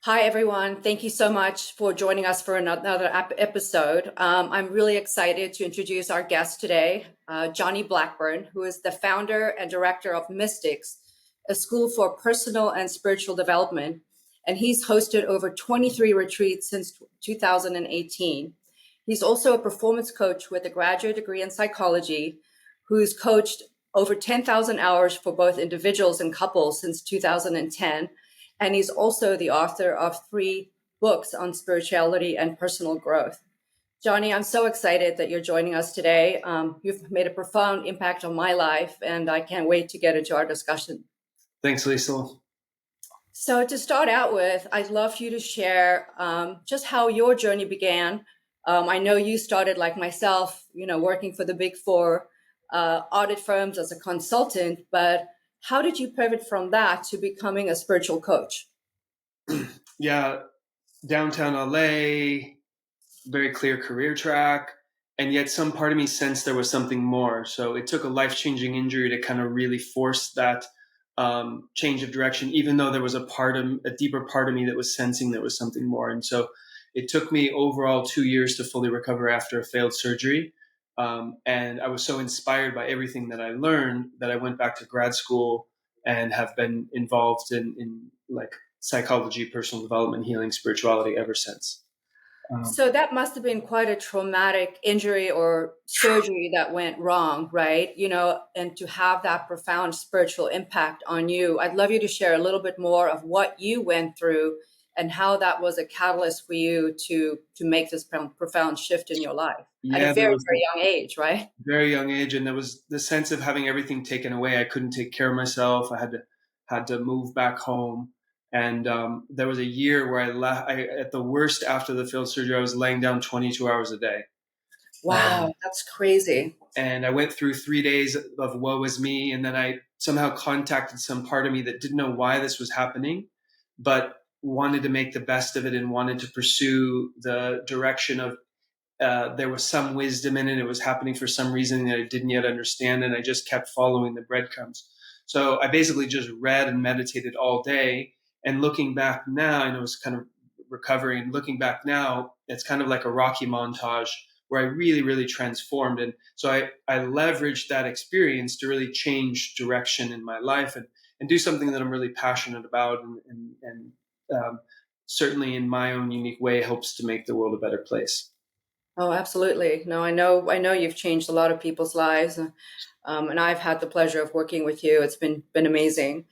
Hi, everyone. Thank you so much for joining us for another episode. I'm really excited to introduce our guest today, Johnny Blackburn, who is the founder and director of Mystics, a school for personal and spiritual development. And he's hosted over 23 retreats since 2018. He's also a performance coach with a graduate degree in psychology, who's coached over 10,000 hours for both individuals and couples since 2010, and he's also the author of 3 books on spirituality and personal growth. Johnny, I'm so excited that you're joining us today. You've made a profound impact on my life, and I can't wait to get into our discussion. Thanks, Liesl. So to start out with, I'd love for you to share just how your journey began. I know you started like myself, working for the Big Four audit firms as a consultant, but how did you pivot from that to becoming a spiritual coach? Yeah, downtown LA, very clear career track, and yet some part of me sensed there was something more. So it took a life-changing injury to kind of really force that change of direction, even though there was a deeper part of me that was sensing there was something more. And so it took me overall 2 years to fully recover after a failed surgery. And I was so inspired by everything that I learned that I went back to grad school and have been involved in like psychology, personal development, healing, spirituality ever since. So that must have been quite a traumatic injury or surgery that went wrong, right? And to have that profound spiritual impact on you, I'd love you to share a little bit more of what you went through and how that was a catalyst for you to make this profound shift in your life at a Yeah, there very, was very young age, right? very young age, and there was the sense of having everything taken away. I couldn't take care of myself. I had to move back home, and there was a year where at the worst after the failed surgery, I was laying down 22 hours a day. Wow, that's crazy. And I went through 3 days of woe is me, and then I somehow contacted some part of me that didn't know why this was happening, but wanted to make the best of it and wanted to pursue the direction of there was some wisdom in it. It was happening for some reason that I didn't yet understand, and I just kept following the breadcrumbs. So I basically just read and meditated all day. And looking back now, and it was kind of recovering. Looking back now, it's kind of like a Rocky montage where I really, really transformed. And so I leveraged that experience to really change direction in my life and do something that I'm really passionate about and certainly in my own unique way helps to make the world a better place. Oh, absolutely. No, I know you've changed a lot of people's lives, and I've had the pleasure of working with you. It's been amazing.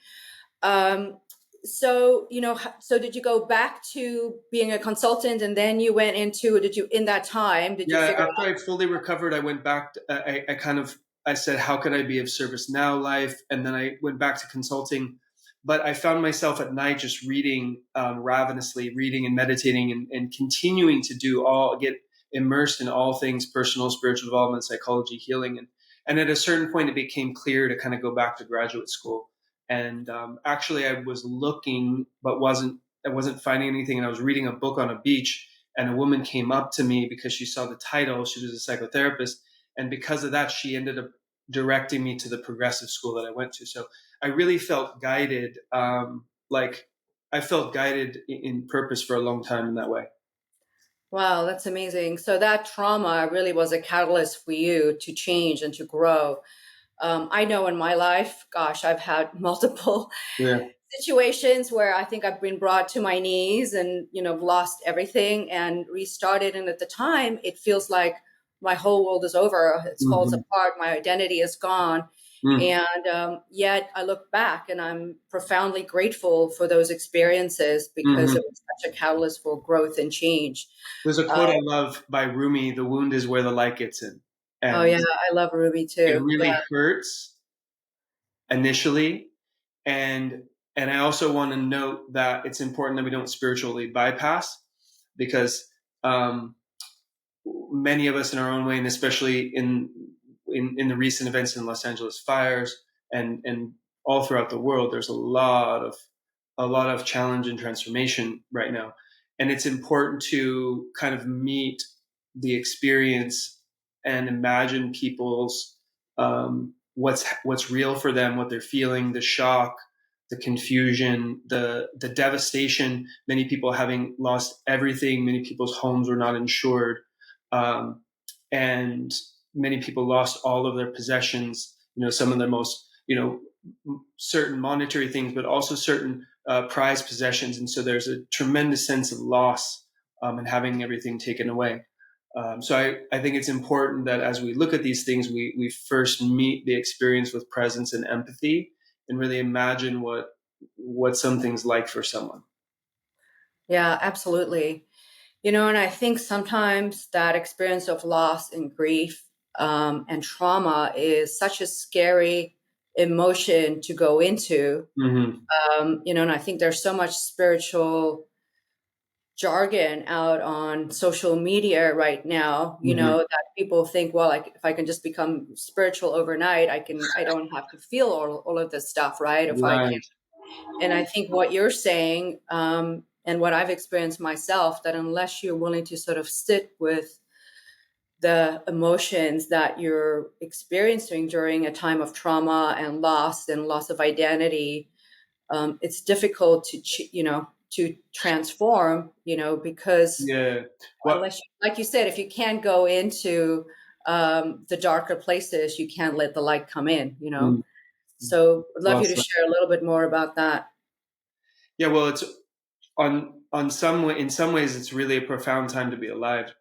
Um, so did you go back to being a consultant, and then you went into? Did you in that time? Did you Yeah, figure after I fully recovered, I went back. I said, how can I be of service now, life? And then I went back to consulting. But I found myself at night just reading ravenously, reading and meditating and continuing to get immersed in all things personal, spiritual development, psychology, healing. And at a certain point, it became clear to kind of go back to graduate school. And actually, I was looking, but I wasn't finding anything. And I was reading a book on a beach, and a woman came up to me because she saw the title. She was a psychotherapist. And because of that, she ended up directing me to the progressive school that I went to. So I really felt guided, like I felt guided in purpose for a long time in that way. Wow, that's amazing. So that trauma really was a catalyst for you to change and to grow. I know in my life, gosh, I've had multiple Yeah. situations where I think I've been brought to my knees and, lost everything and restarted. And at the time, it feels like my whole world is over. It falls Mm-hmm. apart. My identity is gone. Mm. And yet I look back and I'm profoundly grateful for those experiences because it Mm-hmm. was such a catalyst for growth and change. There's a quote Uh, I love by Rumi: "The wound is where the light gets in," oh, and yeah, I love Ruby it too. really Yeah. hurts initially. And and I also want to note that it's important that we don't spiritually bypass because um, many of us in our own way, and especially in the recent events in Los Angeles fires and all throughout the world, there's a lot of challenge and transformation right now, and it's important to kind of meet the experience and imagine people's what's real for them, what they're feeling, the shock, the confusion, the devastation, many people having lost everything, many people's homes were not insured, um, and many people lost all of their possessions, some of their most, certain monetary things, but also certain prized possessions. And so there's a tremendous sense of loss, and having everything taken away. So I think it's important that as we look at these things, we first meet the experience with presence and empathy, and really imagine what something's like for someone. Yeah, absolutely. And I think sometimes that experience of loss and grief, and trauma is such a scary emotion to go into. Mm-hmm. And I think there's so much spiritual jargon out on social media right now, Mm-hmm. that people think, well, like if I can just become spiritual overnight, I don't have to feel all of this stuff, right? If I can. Right. And I think what you're saying, and what I've experienced myself, that unless you're willing to sort of sit with the emotions that you're experiencing during a time of trauma and loss of identity, it's difficult to transform, because Yeah. What? unless, like you said, if you can't go into the darker places, you can't let the light come in. Mm, So I'd love well you to said. share a little bit more about that. Yeah. Well, it's on some way. In some ways, it's really a profound time to be alive.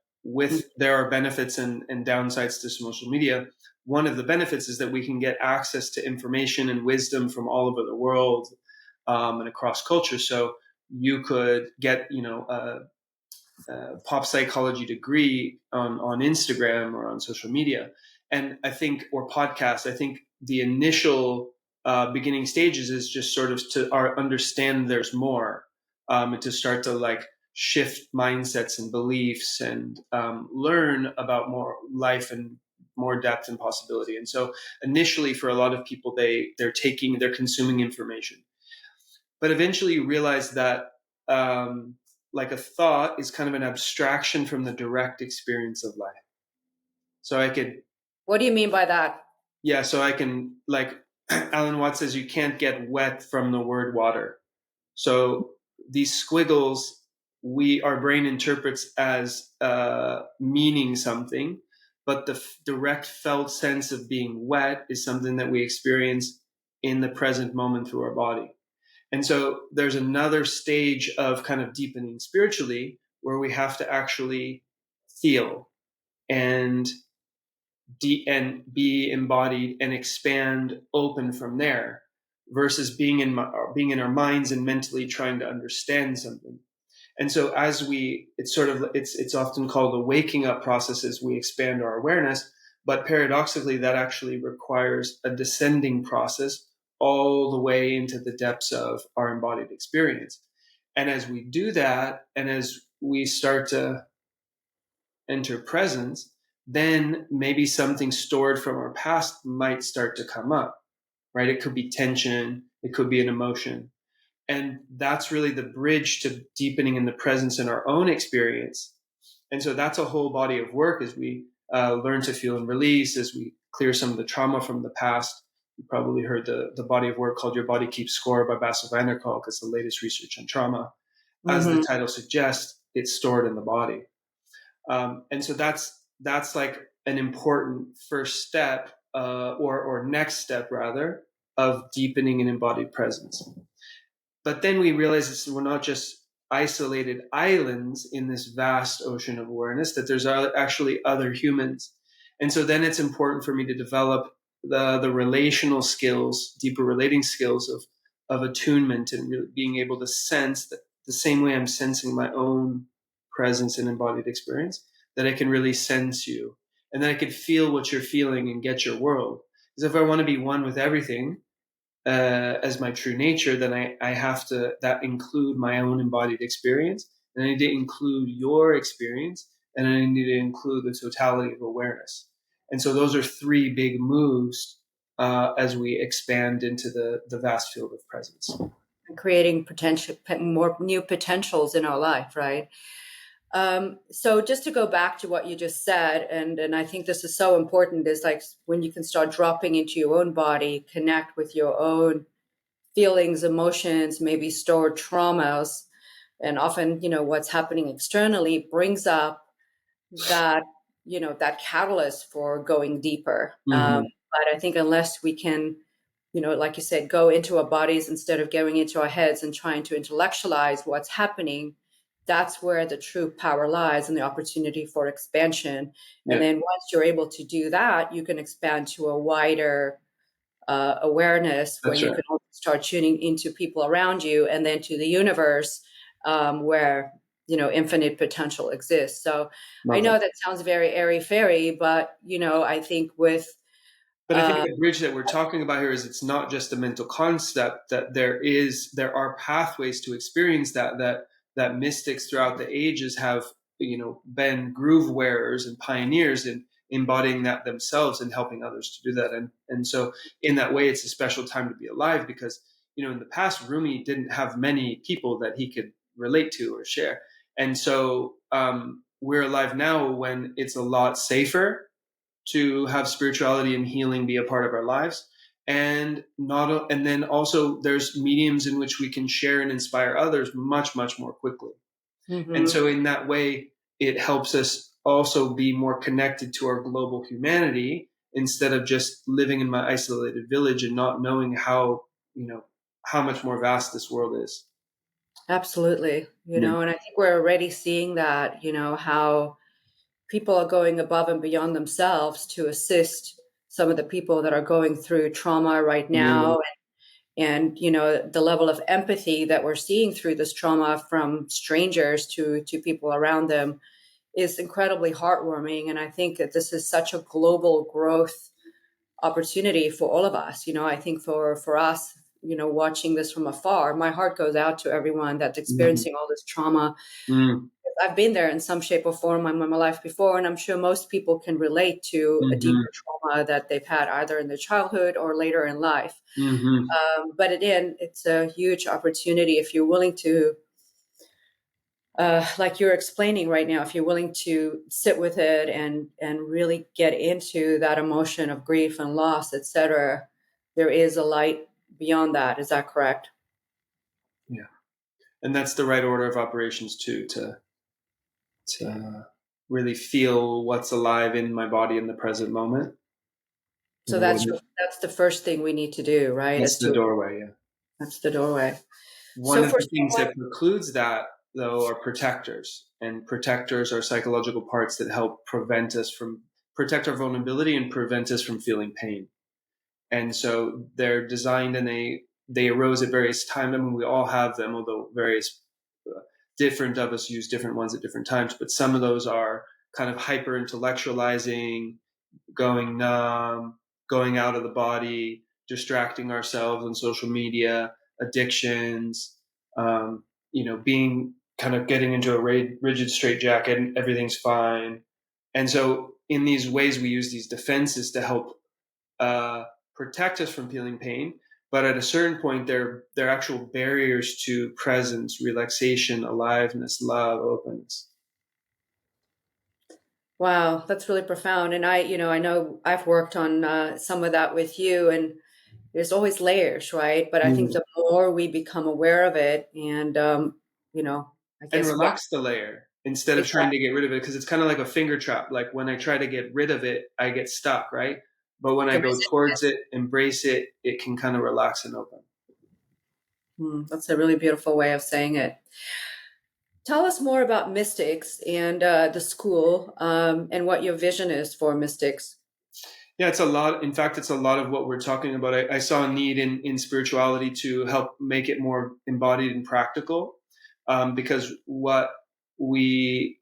There are benefits and downsides to social media. One of the benefits is that we can get access to information and wisdom from all over the world, and across culture. So you could get, pop psychology degree on Instagram or on social media. And I think, or podcasts, I think the initial beginning stages is just sort of to understand there's more, and to start to like shift mindsets and beliefs, and learn about more life and more depth and possibility. And so initially for a lot of people, they're consuming information, but eventually you realize that, like a thought is kind of an abstraction from the direct experience of life. So I could, What do you mean by that? yeah, so I can, like Alan Watts says, you can't get wet from the word water. So these squiggles, our brain interprets as meaning something, but the direct felt sense of being wet is something that we experience in the present moment through our body. And so there's another stage of kind of deepening spiritually where we have to actually feel and and be embodied and expand open from there, versus being in our minds and mentally trying to understand something. And so it's often called the waking up process as we expand our awareness, but paradoxically that actually requires a descending process all the way into the depths of our embodied experience. And as we do that, and as we start to enter presence, then maybe something stored from our past might start to come up, right? It could be tension, it could be an emotion. And that's really the bridge to deepening in the presence in our own experience. And so that's a whole body of work as we learn to feel and release, as we clear some of the trauma from the past. You probably heard the body of work called Your Body Keeps Score by Bessel van der Kolk. It's the latest research on trauma. As the Mm-hmm. title suggests, it's stored in the body. And so that's like an important first step, or next step rather, of deepening an embodied presence. But then we realize we're not just isolated islands in this vast ocean of awareness, that there's actually other humans. And so then it's important for me to develop the relational skills, deeper relating skills of attunement, and really being able to sense that the same way I'm sensing my own presence and embodied experience, that I can really sense you, and that I can feel what you're feeling and get your world. Because if I want to be one with everything, as my true nature, then I have to that include my own embodied experience, and I need to include your experience, and I need to include the totality of awareness. And so those are three big moves as we expand into the vast field of presence. Creating more new potentials in our life, right? So just to go back to what you just said, and I think this is so important, is like when you can start dropping into your own body, connect with your own feelings, emotions, maybe stored traumas, and often, what's happening externally brings up that, that catalyst for going deeper. Mm-hmm. But I think unless we can, like you said, go into our bodies instead of going into our heads and trying to intellectualize what's happening, that's where the true power lies and the opportunity for expansion. And Yeah, then once you're able to do that, you can expand to a wider awareness where that's you right. can also start tuning into people around you and then to the universe, where infinite potential exists. So I Love know it. that sounds very airy fairy, but I think with But I think uh, the bridge that we're talking about here is it's not just a mental concept, that there are pathways to experience that mystics throughout the ages have, been groove wearers and pioneers in embodying that themselves and helping others to do that. And so in that way, it's a special time to be alive because, in the past, Rumi didn't have many people that he could relate to or share. And so we're alive now when it's a lot safer to have spirituality and healing be a part of our lives. And then also there's mediums in which we can share and inspire others much, much more quickly. And mhm. so in that way, it helps us also be more connected to our global humanity instead of just living in my isolated village and not knowing how much more vast this world is. Absolutely, Yeah. and I think we're already seeing that, how people are going above and beyond themselves to assist some of the people that are going through trauma right Yeah. now. And the level of empathy that we're seeing through this trauma from strangers to people around them is incredibly heartwarming. And I think that this is such a global growth opportunity for all of us. I think for us, watching this from afar, my heart goes out to everyone that's Mm-hmm. experiencing all this trauma. Mm-hmm. I've been there in some shape or form in my life before, and I'm sure most people can relate to a Mm-hmm. deeper trauma that they've had either in their childhood or later in life. Mm-hmm. But again, it's a huge opportunity if you're willing to, like you're explaining right now, if you're willing to sit with it and really get into that emotion of grief and loss, etc. There is a light beyond that. Is that correct? Yeah. And that's the right order of operations too, to really feel what's alive in my body in the present moment. So that's the first thing we need to do, right? That's Is the to doorway. Yeah. That's the doorway. One So of for the things someone, that precludes that, though, are protectors, and protectors are psychological parts that help protect our vulnerability and prevent us from feeling pain. And so they're designed, and they arose at various times. I mean, we all have them, although various different of us use different ones at different times. But some of those are kind of hyper intellectualizing, going numb, going out of the body, distracting ourselves on social media, addictions, being kind of getting into a rigid straitjacket and everything's fine. And so in these ways, we use these defenses to help uh, protect us from feeling pain. But at a certain point, they're actual barriers to presence, relaxation, aliveness, love, openness. wow, that's really profound. And I know I've worked on some of that with you, and there's always layers, right? But I think Mm. the more we become aware of it, and you know, I And guess what relax the layer instead of trying to exactly get rid of it, because it's kind of like a finger trap. Like when I try to get rid of it, I get stuck, right? But when I the go towards resistance. it, embrace it, it can kind of relax and open. That's a really beautiful way of saying it. Tell us more about Mystics and the school, and what your vision is for Mystics. Yeah, it's a lot. In fact, it's a lot of what we're talking about. I saw a need in spirituality to help make it more embodied and practical, because we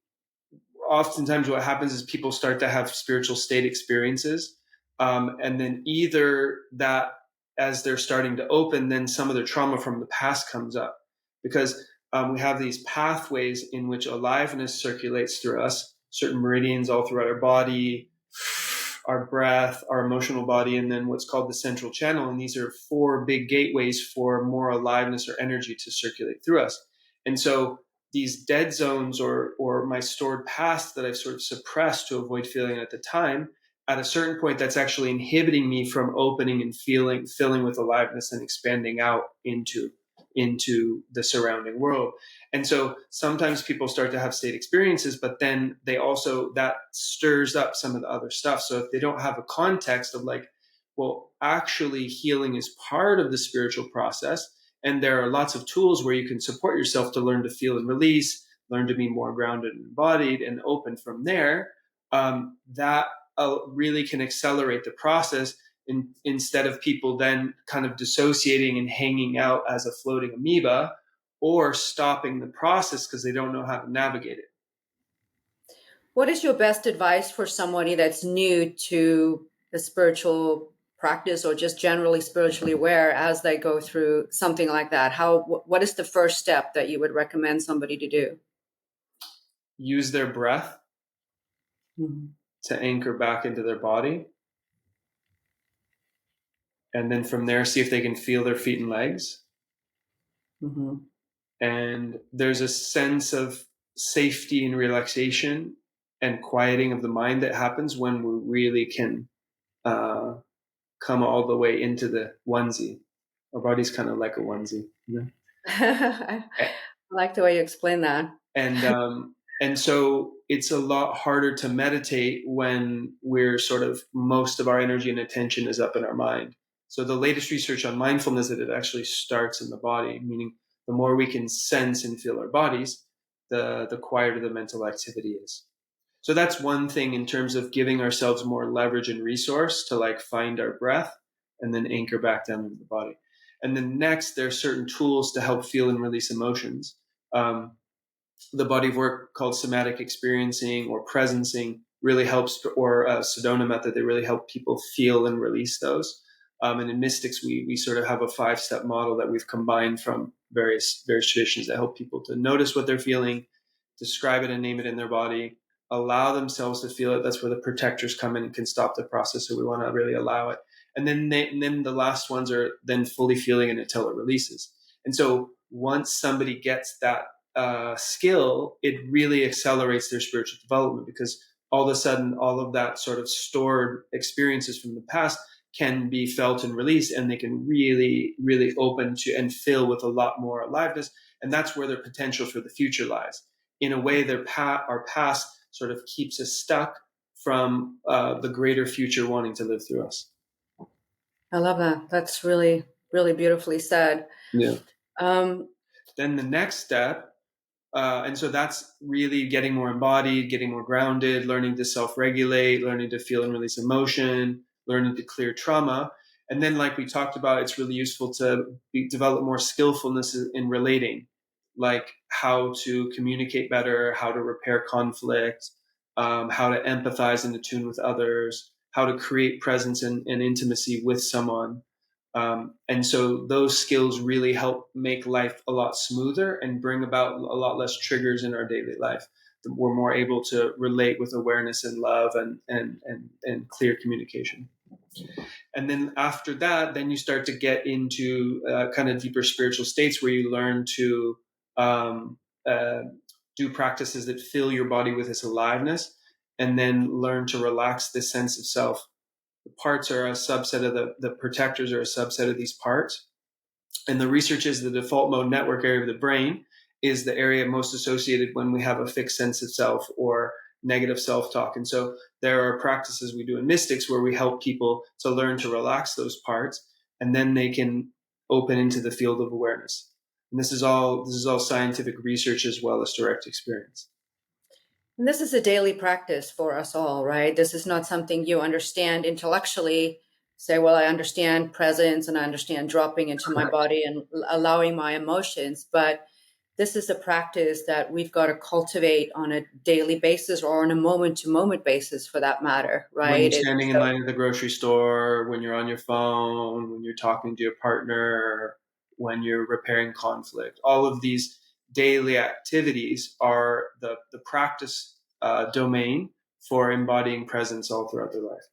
oftentimes what happens is people start to have spiritual state experiences, and then either that as they're starting to open, then some of the trauma from the past comes up because we have these pathways in which aliveness circulates through us, certain meridians all throughout our body, our breath, our emotional body, and then what's called the central channel. And these are four big gateways for more aliveness or energy to circulate through us. And so these dead zones or my stored past that I've sort of suppressed to avoid feeling at the time, at a certain point, that's actually inhibiting me from opening and filling with aliveness and expanding out into the surrounding world. And so sometimes people start to have state experiences, but then they also, that stirs up some of the other stuff. So if they don't have a context of like, well, actually healing is part of the spiritual process, and there are lots of tools where you can support yourself to learn to feel and release, learn to be more grounded and embodied and open from there, that really can accelerate the process instead of people then kind of dissociating and hanging out as a floating amoeba, or stopping the process because they don't know how to navigate it. What is your best advice for somebody that's new to the spiritual practice or just generally spiritually aware as they go through something like that? What is the first step that you would recommend somebody to do? Use their breath to anchor back into their body. And then from there, see if they can feel their feet and legs. Mm-hmm. And there's a sense of safety and relaxation and quieting of the mind that happens when we really can come all the way into the onesie. Our body's kind of like a onesie, you know? I like the way you explain that. And so it's a lot harder to meditate when we're sort of, most of our energy and attention is up in our mind. So the latest research on mindfulness is that it actually starts in the body, meaning the more we can sense and feel our bodies, the quieter the mental activity is. So that's one thing in terms of giving ourselves more leverage and resource to like find our breath and then anchor back down into the body. And then next, there are certain tools to help feel and release emotions. The body of work called somatic experiencing or presencing really helps, or Sedona method, they really help people feel and release those. And in mystics, we sort of have a 5-step model that we've combined from various traditions that help people to notice what they're feeling, describe it and name it in their body, allow themselves to feel it. That's where the protectors come in and can stop the process. So we want to really allow it. And then the last ones are then fully feeling it until it releases. And so once somebody gets that skill, it really accelerates their spiritual development, because all of a sudden, all of that sort of stored experiences from the past can be felt and released, and they can really, really open to and fill with a lot more aliveness. And that's where their potential for the future lies. In a way, our past sort of keeps us stuck from the greater future wanting to live through us. I love that. That's really, really beautifully said. Yeah. Then the next step, and so that's really getting more embodied, getting more grounded, learning to self-regulate, learning to feel and release emotion, learning to clear trauma. And then, like we talked about, it's really useful to develop more skillfulness in relating, like how to communicate better, how to repair conflict, how to empathize and attune with others, how to create presence and intimacy with someone. And so those skills really help make life a lot smoother and bring about a lot less triggers in our daily life. We're more able to relate with awareness and love and clear communication. And then after that, then you start to get into kind of deeper spiritual states where you learn to do practices that fill your body with this aliveness, and then learn to relax this sense of self. The parts are a subset of the protectors are a subset of these parts. And the research is the default mode network area of the brain is the area most associated when we have a fixed sense of self or negative self-talk. And so there are practices we do in mystics where we help people to learn to relax those parts, and then they can open into the field of awareness. And this is all scientific research as well as direct experience. And this is a daily practice for us all, right? This is not something you understand intellectually. Say, well, I understand presence and I understand dropping into my body and allowing my emotions, but this is a practice that we've got to cultivate on a daily basis or on a moment-to-moment basis, for that matter, right? When you're standing in line at the grocery store, when you're on your phone, when you're talking to your partner, when you're repairing conflict, all of these daily activities are the practice domain for embodying presence all throughout their life.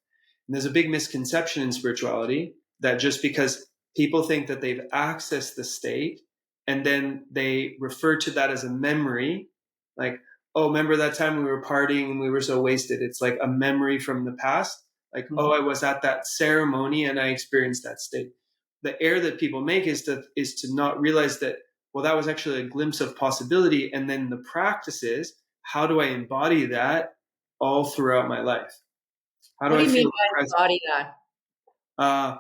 And there's a big misconception in spirituality that just because people think that they've accessed the state and then they refer to that as a memory, like, oh, remember that time we were partying and we were so wasted? It's like a memory from the past. Like, Mhm. oh, I was at that ceremony and I experienced that state. The error that people make is to not realize that, well, that was actually a glimpse of possibility. And then the practice is, how do I embody that all throughout my life? How do What do I you mean feel by present? embody that? Uh,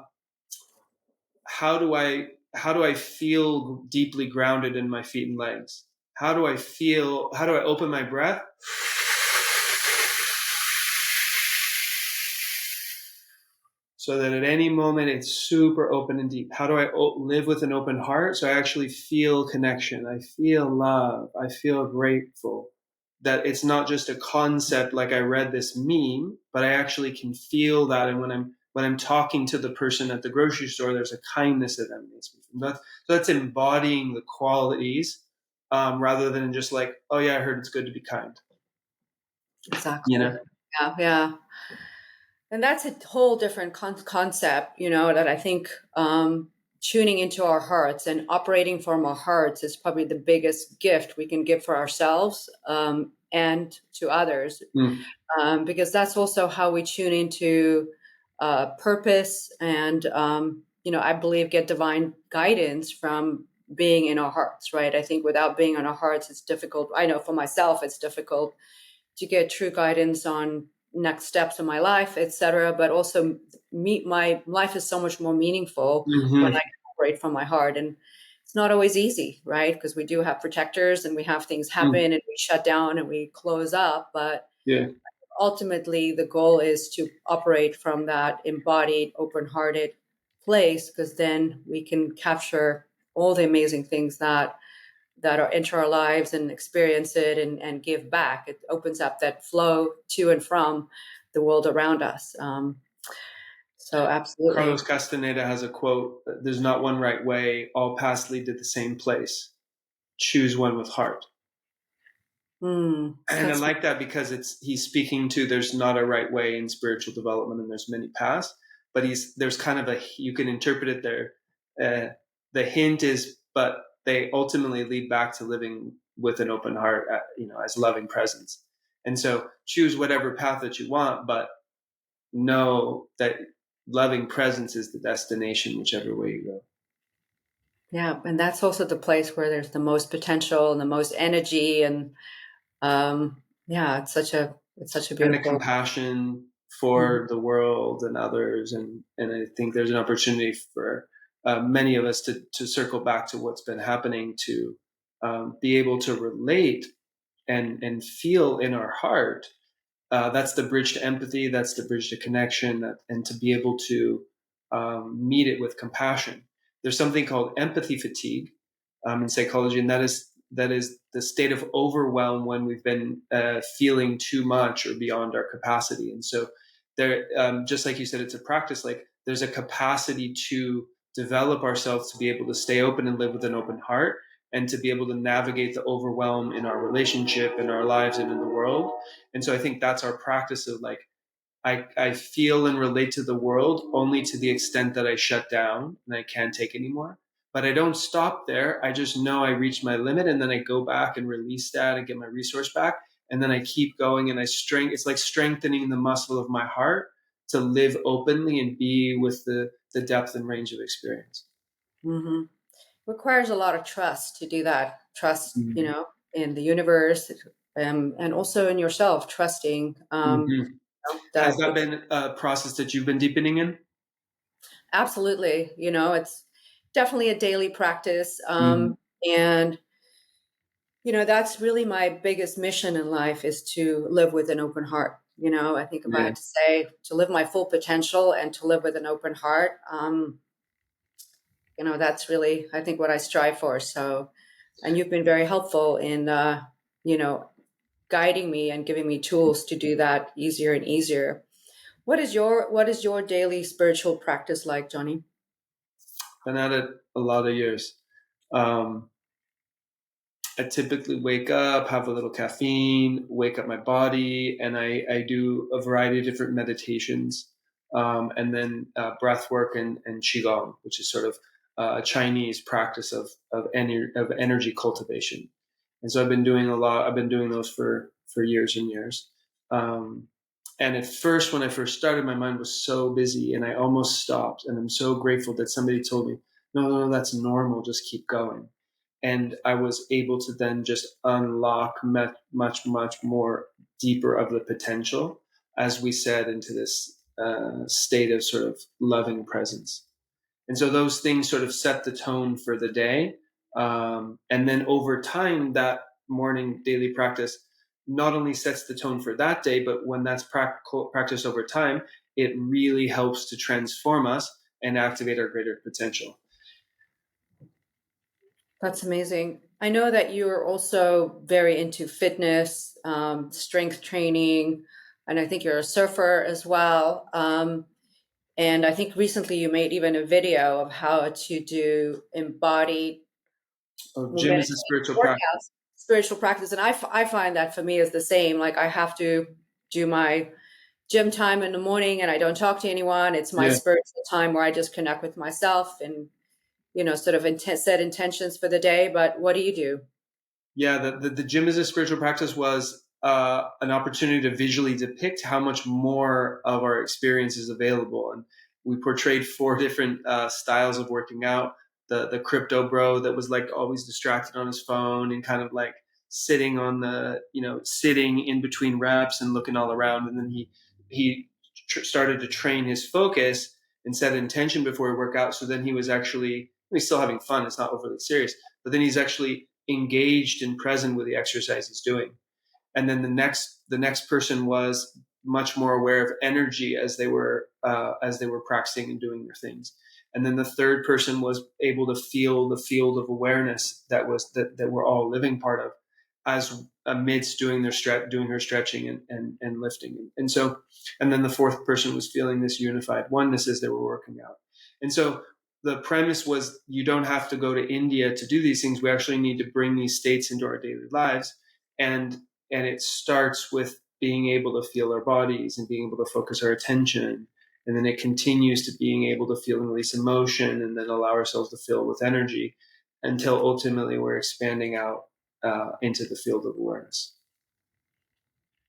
how do I feel deeply grounded in my feet and legs? How do I open my breath so that at any moment it's super open and deep? How do I live with an open heart so I actually feel connection? I feel love. I feel grateful. That it's not just a concept like I read this meme, but I actually can feel that. And when I'm talking to the person at the grocery store, there's a kindness that emanates me from that. So that's embodying the qualities, rather than just like, oh yeah, I heard it's good to be kind. You Exactly. know. Yeah, yeah. And that's a whole different concept, that I think tuning into our hearts and operating from our hearts is probably the biggest gift we can give for ourselves, and to others, Mm. because that's also how we tune into purpose and, I believe, get divine guidance from being in our hearts, right? I think without being in our hearts, it's difficult. I know for myself, it's difficult to get true guidance on next steps in my life, etc. But also, my life is so much more meaningful when Hmm. I can operate from my heart. And it's not always easy, right? Because we do have protectors and we have things Mm. happen and we shut down and we close up. But Yeah. ultimately, the goal is to operate from that embodied, open-hearted place, because then we can capture all the amazing things that are enter our lives and experience it and give back. It opens up that flow to and from the world around us. So Carlos absolutely. Castaneda has a quote: "There's not one right way. All paths lead to the same place. Choose one with heart." And I That's like that because he's speaking to, there's not a right way in spiritual development and there's many paths, but there's kind of you can interpret it there. The hint is, but they ultimately lead back to living with an open heart, as loving presence. And so choose whatever path that you want, but know that loving presence is the destination, whichever way you go. yeah, and that's also the place where there's the most potential and the most energy, and yeah, it's such a And the beautiful. compassion Mhm. for the world and others. And I think there's an opportunity for many of us to circle back to what's been happening, to be able to relate and feel in our heart. That's the bridge to empathy. That's the bridge to connection, and to be able to meet it with compassion. There's something called empathy fatigue in psychology, and that is the state of overwhelm when we've been feeling too much or beyond our capacity. And so, there, just like you said, it's a practice. Like, there's a capacity to develop ourselves to be able to stay open and live with an open heart, and to be able to navigate the overwhelm in our relationship, in our lives, and in the world. And so I think that's our practice of, like, I feel and relate to the world only to the extent that I shut down and I can't take anymore. But I don't stop there. I just know I reached my limit, and then I go back and release that and get my resource back. And then I keep going, and it's like strengthening the muscle of my heart to live openly and be with the depth and range of experience. Hmm. Requires a lot of trust to do that. Trust, Mm-hmm. in the universe, and also in yourself, trusting Mm-hmm. Has that. that been a process that you've been deepening in? Absolutely. It's definitely a daily practice. Mm-hmm. And, that's really my biggest mission in life, is to live with an open heart. I think if I Yeah. had to say, to live my full potential and to live with an open heart, that's really, I think, what I strive for. So, and you've been very helpful in, you know, guiding me and giving me tools to do that easier and easier. What is your daily spiritual practice like, Johnny? Been at it a lot of years. Um, I typically wake up, have a little caffeine, wake up my body, and I do a variety of different meditations, and then breath work and qigong, which is sort of a Chinese practice of energy cultivation. And so I've been doing a lot. I've been doing those for years and years. Um, And at first, when I first started, my mind was so busy and I almost stopped. And I'm so grateful that somebody told me, no, no, that's normal. Just keep going. And I was able to then just unlock much, much more deeper of the potential, as we said, into this state of sort of loving presence. And so those things sort of set the tone for the day. And then over time, that morning daily practice not only sets the tone for that day, but when that's practiced over time, it really helps to transform us and activate our greater potential. That's amazing. I know that you're also very into fitness, strength training, and I think you're a surfer as well. And I think recently you made even a video of how to do embodied Gym movement is a spiritual practice. workouts, spiritual practice. And I find that for me is the same. Like I have to do my gym time in the morning and I don't talk to anyone. It's my Yeah. spiritual time where I just connect with myself and, sort of set intentions for the day. But what do you do? Yeah, the gym as a spiritual practice was an opportunity to visually depict how much more of our experience is available. And we portrayed four different styles of working out. The crypto bro that was like always distracted on his phone and kind of like sitting on sitting in between reps and looking all around. And then he started to train his focus and set intention before he worked out. So then he's still having fun. It's not overly serious, but then he's actually engaged and present with the exercise he's doing. And then the next person was much more aware of energy as they were practicing and doing their things. And then the third person was able to feel the field of awareness that we're all living part of, as amidst doing her stretching and lifting. And then the fourth person was feeling this unified oneness as they were working out. And so the premise was you don't have to go to India to do these things. We actually need to bring these states into our daily lives. And it starts with being able to feel our bodies and being able to focus our attention. And then it continues to being able to feel and release emotion and then allow ourselves to fill with energy until ultimately we're expanding out into the field of awareness.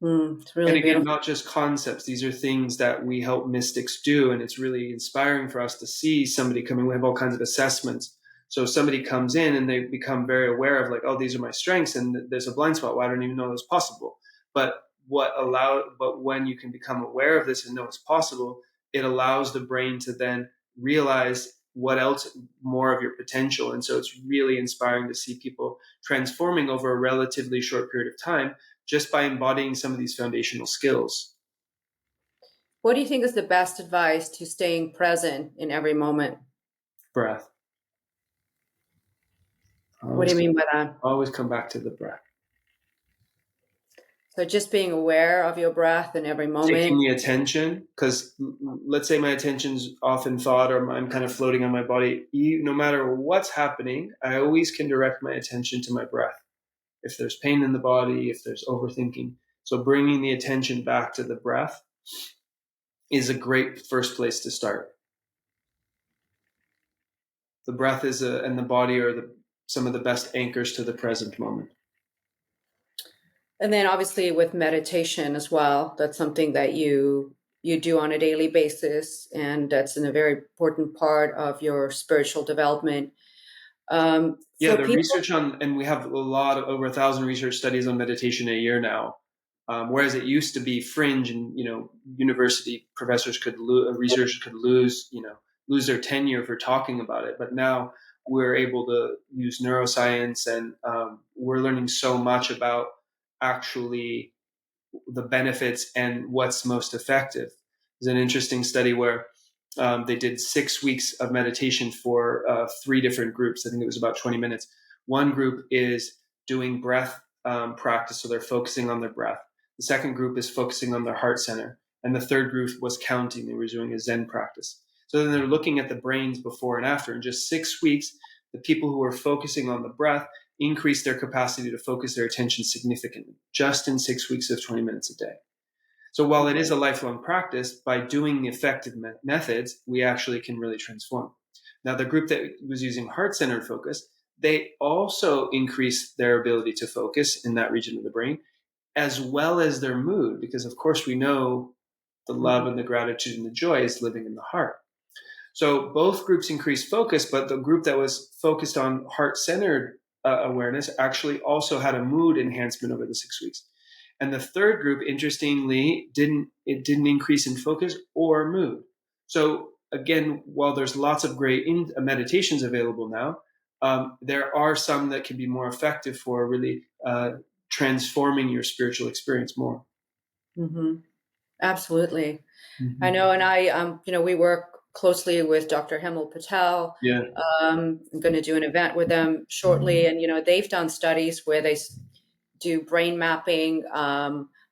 It's really And again, beautiful. not just concepts. These are things that we help mystics do. And it's really inspiring for us to see somebody coming. We have all kinds of assessments. So somebody comes in and they become very aware of like, oh, these are my strengths and there's a blind spot. Well, I don't even know it was possible. But when you can become aware of this and know it's possible, it allows the brain to then realize what else more of your potential. And so it's really inspiring to see people transforming over a relatively short period of time just by embodying some of these foundational skills. What do you think is the best advice to staying present in every moment? Breath. What do you mean by that? Always come back to the breath. So just being aware of your breath in every moment. Taking the attention, because let's say my attention's off in thought or I'm kind of floating on my body. No matter what's happening, I always can direct my attention to my breath. If there's pain in the body, if there's overthinking. So bringing the attention back to the breath is a great first place to start. The breath and the body are some of the best anchors to the present moment. And then obviously with meditation as well, that's something that you do on a daily basis, and that's a very important part of your spiritual development. Research and we have over 1,000 research studies on meditation a year now. Whereas it used to be fringe, and university professors researchers could lose their tenure for talking about it. But now we're able to use neuroscience, and we're learning so much about actually the benefits and what's most effective. There's an interesting study where they did 6 weeks of meditation for 3 different groups. I think it was about 20 minutes. One group is doing breath practice, so they're focusing on their breath. The second group is focusing on their heart center. And the third group was counting. They were doing a Zen practice. So then they're looking at the brains before and after. In just 6 weeks, the people who were focusing on the breath increased their capacity to focus their attention significantly, just in 6 weeks of 20 minutes a day. So while it is a lifelong practice, by doing the effective methods, we actually can really transform. Now, the group that was using heart-centered focus, they also increased their ability to focus in that region of the brain, as well as their mood, because of course we know The love and the gratitude and the joy is living in the heart. So both groups increased focus, but the group that was focused on heart-centered awareness actually also had a mood enhancement over the 6 weeks. And the third group, interestingly, didn't increase in focus or mood. So again, while there's lots of great meditations available now, there are some that can be more effective for really transforming your spiritual experience more. Mm-hmm. Absolutely. I know. And we work closely with Dr. Hemal Patel. Yeah. I'm going to do an event with them shortly. And, they've done studies where they do brain mapping,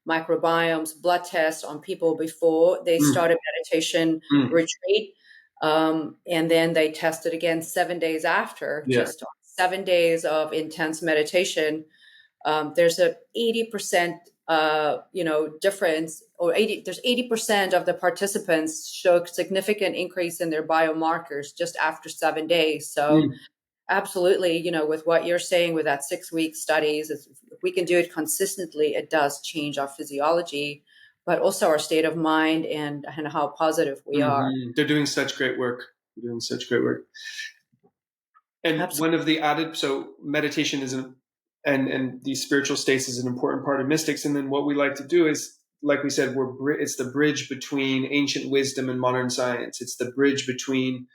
microbiomes, blood tests on people before they start a meditation retreat. And then they test it again 7 days after, just 7 days of intense meditation. There's a 80% difference, or there's 80% of the participants show significant increase in their biomarkers just after 7 days. So absolutely, with what you're saying with that 6 week studies, if we can do it consistently, it does change our physiology, but also our state of mind and how positive we are. They're doing such great work. And Absolutely. one of the added, so meditation is and these spiritual states is an important part of mystics. And then what we like to do is, like we said, it's the bridge between ancient wisdom and modern science. It's the bridge between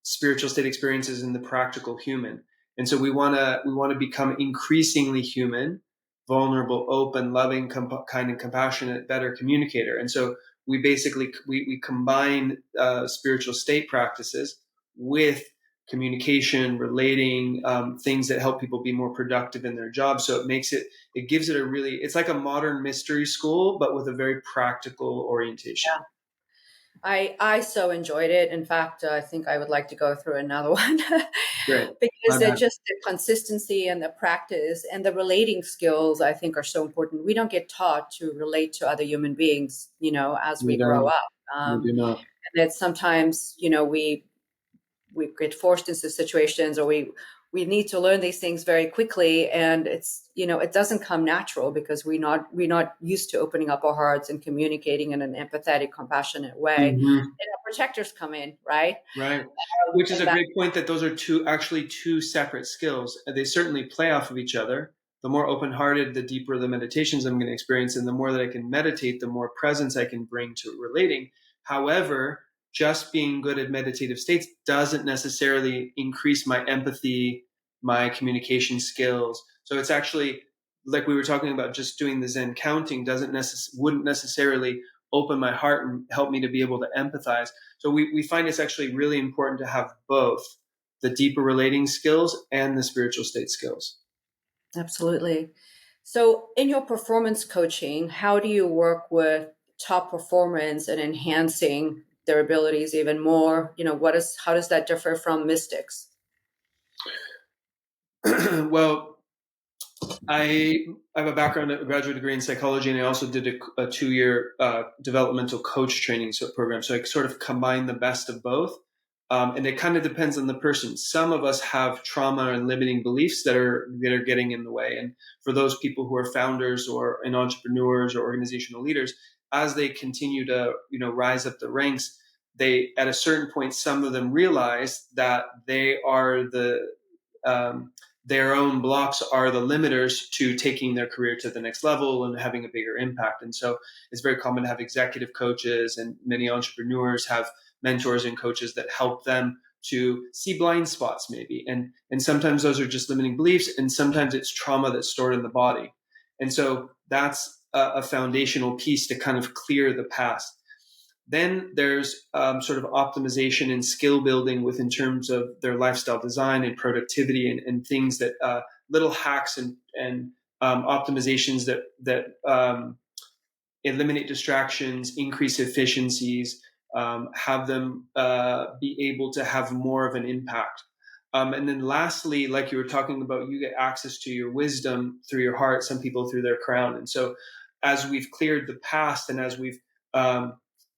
spiritual state experiences and the practical human. And so we want to become increasingly human, vulnerable, open, loving, kind, and compassionate, better communicator. And so we basically we combine spiritual state practices with communication, relating, things that help people be more productive in their jobs. So it gives it it's like a modern mystery school, but with a very practical orientation. Yeah. I so enjoyed it. In fact, I think I would like to go through another one because they're just the consistency and the practice and the relating skills, I think, are so important. We don't get taught to relate to other human beings, as we grow up. We do not. And that sometimes, we get forced into situations, or we need to learn these things very quickly, and it's it doesn't come natural because we're not used to opening up our hearts and communicating in an empathetic, compassionate way. And our protectors come in, right? Which is a great point, that those are two separate skills. They certainly play off of each other. The more open-hearted, the deeper the meditations I'm going to experience, and the more that I can meditate, the more presence I can bring to relating. However, just being good at meditative states doesn't necessarily increase my empathy, my communication skills. So it's actually, like we were talking about, just doing the Zen counting wouldn't necessarily open my heart and help me to be able to empathize. So we find it's actually really important to have both the deeper relating skills and the spiritual state skills. Absolutely. So in your performance coaching, how do you work with top performance and enhancing their abilities even more? How does that differ from mystics? Well, I have a background, a graduate degree in psychology, and I also did a 2-year developmental coach training program. So I sort of combine the best of both. And it kind of depends on the person. Some of us have trauma and limiting beliefs that are getting in the way. And for those people who are founders or entrepreneurs or organizational leaders, as they continue to rise up the ranks, they, at a certain point, some of them realize that they are their own blocks are the limiters to taking their career to the next level and having a bigger impact. And so it's very common to have executive coaches, and many entrepreneurs have mentors and coaches that help them to see blind spots maybe. And sometimes those are just limiting beliefs, and sometimes it's trauma that's stored in the body. And so that's a foundational piece to kind of clear the past. Then there's sort of optimization and skill building in terms of their lifestyle design and productivity and things that little hacks and optimizations that eliminate distractions, increase efficiencies, have them be able to have more of an impact. And then lastly, like you were talking about, you get access to your wisdom through your heart, some people through their crown. And so as we've cleared the past and as we've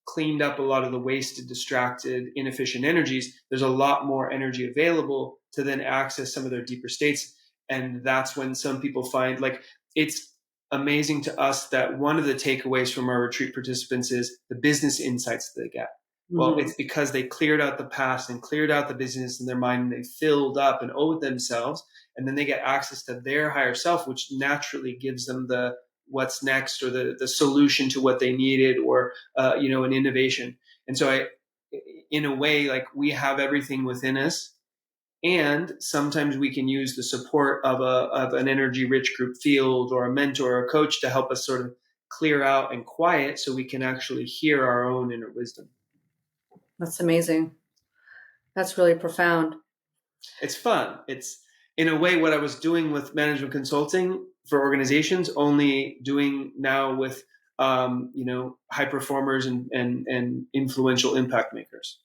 cleaned up a lot of the wasted, distracted, inefficient energies, there's a lot more energy available to then access some of their deeper states. And that's when some people find, like, it's amazing to us that one of the takeaways from our retreat participants is the business insights that they get. Well, Mm-hmm. it's because they cleared out the past and cleared out the business in their mind, and they filled up and owed themselves, and then they get access to their higher self, which naturally gives them the what's next, or the solution to what they needed, or an innovation. And so in a way, like, we have everything within us, and sometimes we can use the support of an energy rich group field, or a mentor or a coach, to help us sort of clear out and quiet, so we can actually hear our own inner wisdom. That's amazing. That's really profound. It's fun. It's, in a way, what I was doing with management consulting for organizations, only doing now with high performers and influential impact makers.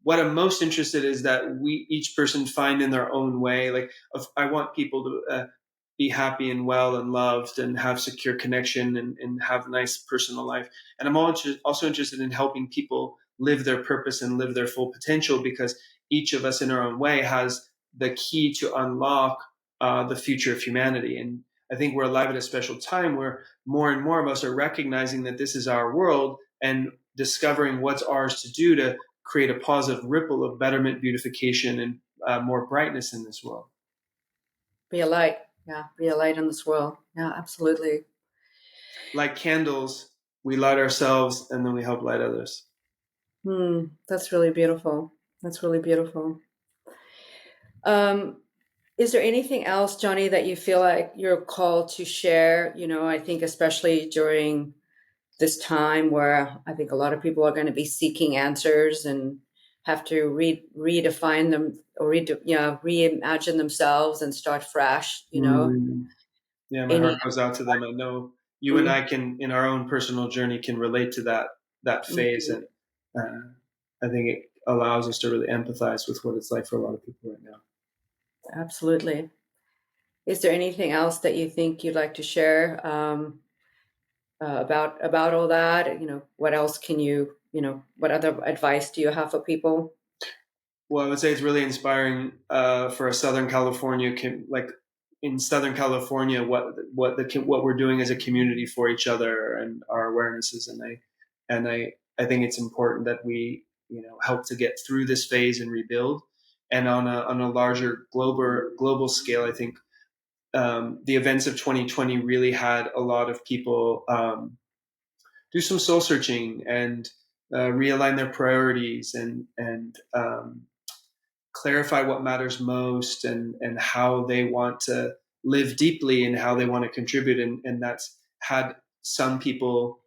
What I'm most interested in is that we, each person, find in their own way. Like, I want people to be happy and well and loved, and have secure connection, and have a nice personal life. And I'm also interested in helping people live their purpose and live their full potential, because each of us in our own way has the key to unlock the future of humanity. And I think we're alive at a special time where more and more of us are recognizing that this is our world, and discovering what's ours to do to create a positive ripple of betterment, beautification, and more brightness in this world. Be a light. Yeah, be a light in this world. Yeah, absolutely. Like candles, we light ourselves, and then we help light others. That's really beautiful. That's really beautiful. Um, is there anything else, Johnny, that you feel like you're called to share? I think especially during this time where I think a lot of people are going to be seeking answers and have to redefine them, or reimagine themselves and start fresh. Yeah, my Any. heart goes out to them. I know you and I can, in our own personal journey, can relate to that phase, Mhm. and I think it allows us to really empathize with what it's like for a lot of people right now. Absolutely. Is there anything else that you think you'd like to share about all that? What else can what other advice do you have for people? Well, I would say it's really inspiring for a Southern California, like in Southern California, what we're doing as a community for each other, and our awarenesses. And I think it's important that we help to get through this phase and rebuild. And on a larger global scale, I think the events of 2020 really had a lot of people do some soul searching, and realign their priorities, and clarify what matters most, and how they want to live deeply, and how they want to contribute. And that's had some people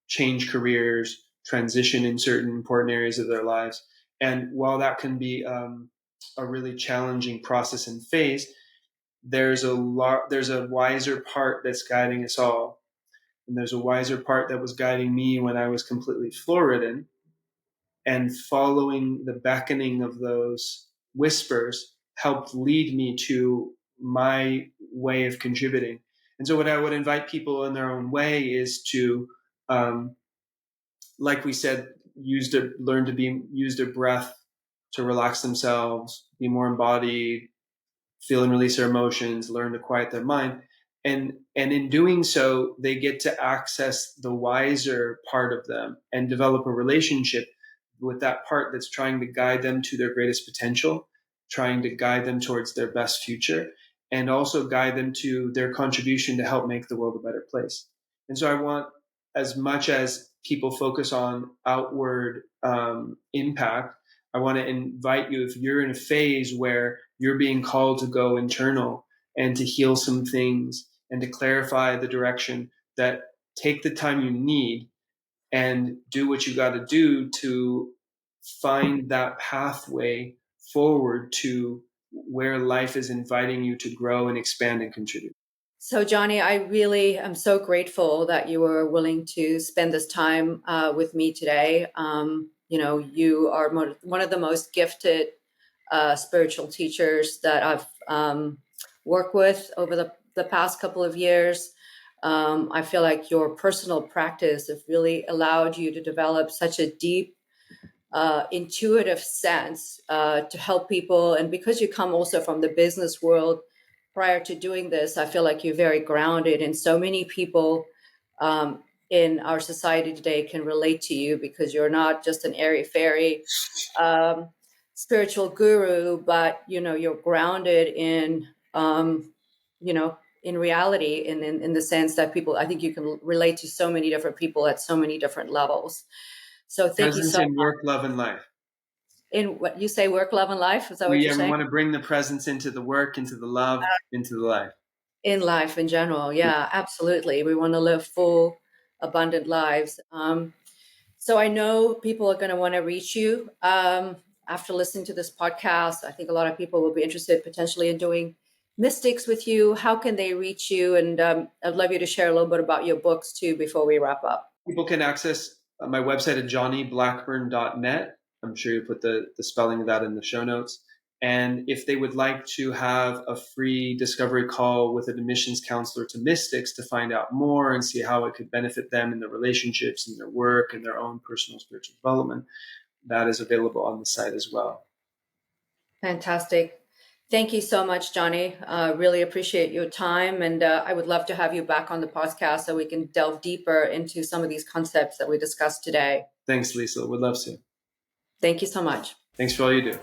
change careers, transition in certain important areas of their lives. And while that can be a really challenging process and phase, there's a wiser part that's guiding us all. And there's a wiser part that was guiding me when I was completely floor-ridden, and following the beckoning of those whispers helped lead me to my way of contributing. And so what I would invite people in their own way is to, like we said, use their breath to relax themselves, be more embodied, feel and release their emotions, learn to quiet their mind. And in doing so, they get to access the wiser part of them, and develop a relationship with that part that's trying to guide them to their greatest potential, trying to guide them towards their best future, and also guide them to their contribution to help make the world a better place. And so I want, as much as people focus on outward impact, I want to invite you, if you're in a phase where you're being called to go internal and to heal some things and to clarify the direction, that take the time you need and do what you got to do to find that pathway forward to where life is inviting you to grow and expand and contribute. So, Johnny, I really am so grateful that you were willing to spend this time with me today. You are one of the most gifted spiritual teachers that I've worked with over the past couple of years. I feel like your personal practice has really allowed you to develop such a deep, intuitive sense to help people. And because you come also from the business world, prior to doing this, I feel like you're very grounded, and so many people in our society today can relate to you because you're not just an airy fairy um, spiritual guru, but you're grounded in in reality, in the sense that people, I think you can relate to so many different people at so many different levels. So thank you Presence so in much. work, love, and life. In what you say, work, love, and life. Is that what you're We saying? want to bring the presence into the work, into the love, into the life. In life in general. Yeah, absolutely. We want to live full, abundant lives. So I know people are going to want to reach you after listening to this podcast. I think a lot of people will be interested potentially in doing mystics with you. How can they reach you? And I'd love you to share a little bit about your books too before we wrap up. People can access my website at johnnyblackburn.net. I'm sure you put the spelling of that in the show notes. And if they would like to have a free discovery call with an admissions counselor to mystics to find out more and see how it could benefit them in their relationships and their work and their own personal spiritual development, that is available on the site as well. Fantastic. Thank you so much, Johnny. Really appreciate your time. And I would love to have you back on the podcast so we can delve deeper into some of these concepts that we discussed today. Thanks, Liesl. Would love to. Thank you so much. Thanks for all you do.